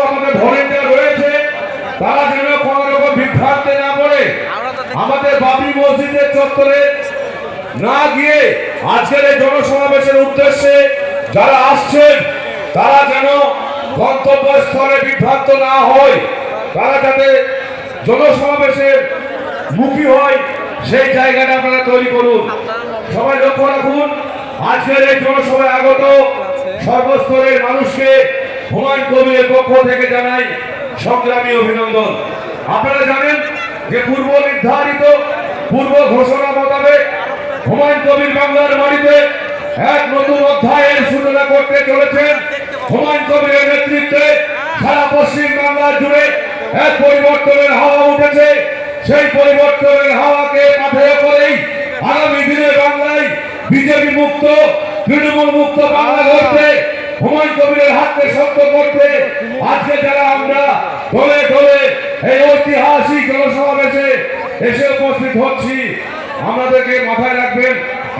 আমাদের ভলেন্টিয়ার রয়েছে তারা যেন কোনো রকম বিভ্রান্তে না পড়ে আমাদের বাবরি মসজিদের চত্বরে না গিয়ে আজকের এই জনসমাবেশের উদ্দেশ্যে যারা আসছেন তারা যেন গন্তব্যস্থলে বিভ্রান্ত না হয়, তারা যাতে জনসমাবেশের মুখী হয় সেই জায়গাটা আপনারা তৈরি করুন। সবাই লক্ষ্য রাখুন, আজকের এই জনসভায় আগত সর্বস্তরের মানুষকে হুমায়ুন কবিরের পক্ষ থেকে জানাই সংগ্রামী অভিনন্দন। আপনারা জানেন যে পূর্ব নির্ধারিত পূর্ব ঘোষণা মোতাবেক হুমায়ুন কবির বাংলার মাটিতে এক নতুন অধ্যায়ের সূচনা করতে চলেছেন। হুমায়ুন কবিরের নেতৃত্বে সারা পশ্চিম বাংলা জুড়ে এক পরিবর্তনের হাওয়া উঠেছে। সেই পরিবর্তনের হাওয়াকে পাথেয় করেই আগামী দিনে বাংলায় বিজেপি মুক্ত তৃণমূল মুক্ত বাংলা করতে হুমায়ুন কবিরের হাতকে শক্ত করতে আজকে যারা আমরা দলে দলে এই ঐতিহাসিক জনসমাবেশে এসে উপস্থিত হচ্ছি, আমাদেরকে মাথায় রাখবেন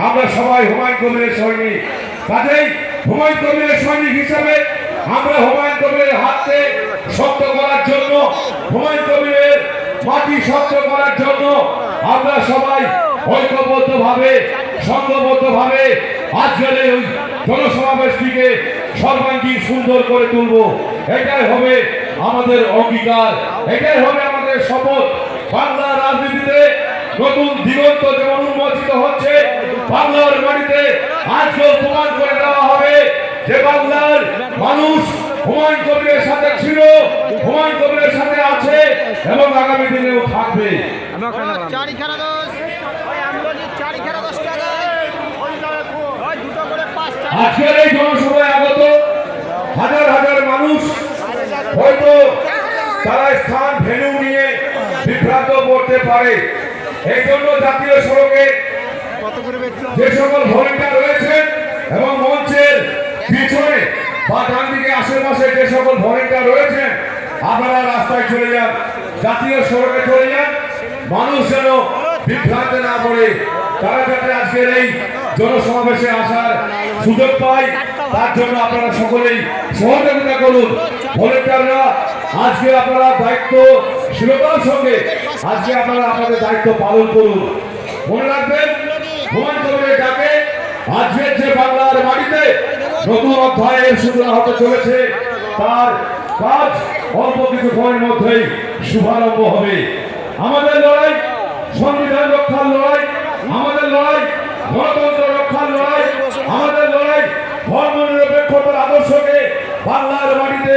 আমরা সবাই হুমায়ুন কবিরের সৈনিক। কাজেই হুমায়ুন কবিরের সৈনিক হিসাবে আমরা হুমায়ুন কবিরের হাতকে শক্ত করার জন্য, হুমায়ুন কবিরের মাটি শক্ত করার জন্য আমরা সবাই ঐক্যবদ্ধভাবে সংঘবদ্ধভাবে আজকের এই জনসমাবেশটিকে সর্বাঙ্গীন সুন্দর করে তুলব। এটাই হবে আমাদের অঙ্গীকার, এটাই হবে আমাদের শপথ। বাংলার রাজনীতিতে নতুন দিগন্ত যেমন উন্মোচিত হচ্ছে, বাংলার মাটিতে আজকেও প্রমাণ করে দেওয়া হবে যে বাংলার মানুষ হুমায়ুন কবিরের সাথে ছিল, হুমায়ুন কবিরের সাথে আছে এবং আগামী দিনেও থাকবে। আজকের এই জনসভায় আগত হাজার হাজার মানুষ হয়তো তারা স্থান ভেন্যু নিয়ে বিভ্রান্ত করতে পারে। এই জন্য জাতীয় সড়কে যে সকল ভলেন্টিয়ার রয়েছেন এবং মঞ্চের পিছনে বা ডান দিকে আশেপাশে যে সকল ভলেন্টিয়ার রয়েছেন আপনারা রাস্তায় চলে যান, জাতীয় সড়কে চলে যান, মানুষ যেন বিভ্রান্তে না পড়ে, তারা যাতে আজকের এই জনসমাবেশে আসার সুযোগ পায় তার জন্য আপনারা সকলেই সহযোগিতা করুন। ভলেন্টিয়াররা আজকে আপনারা দায়িত্বশীলতার সঙ্গে আজকে আপনারা আপনাদের দায়িত্ব পালন করুন। মনে রাখবেন হুমায়ুন কবিরের ডাকে আজকের যে বাংলার মাটিতে নতুন অধ্যায়ের সূচনা হতে চলেছে তার কাজ অল্প কিছুক্ষণের মধ্যেই শুভারম্ভ হবে। আমাদের লড়াই সংবিধান রক্ষার লড়াই, আমাদের লড়াই গণতন্ত্র রক্ষার লড়াই, আমাদের লড়াই ধর্ম নিরপেক্ষতার আদর্শকে বাংলার মাটিতে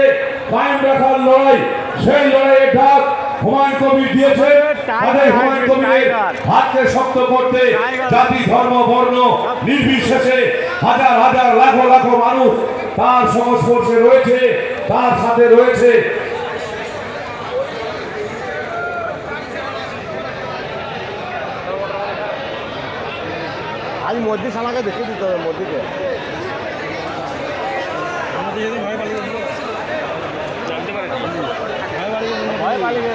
কায়েম রাখার লড়াই। সেই লড়াইয়ের ডাক হুমায়ুন কবির দিয়েছেন। তাদের হুমায়ুন কবিরের হাতকে শক্ত করতে জাতি ধর্ম বর্ণ নির্বিশেষে হাজার হাজার লাখো লাখো মানুষ তার সংস্পর্শে রয়েছে, তার সাথে রয়েছে। আজ মসজিদ আমাকে দেখে দিতে হবে মসজিদে। ভয় পালিয়ে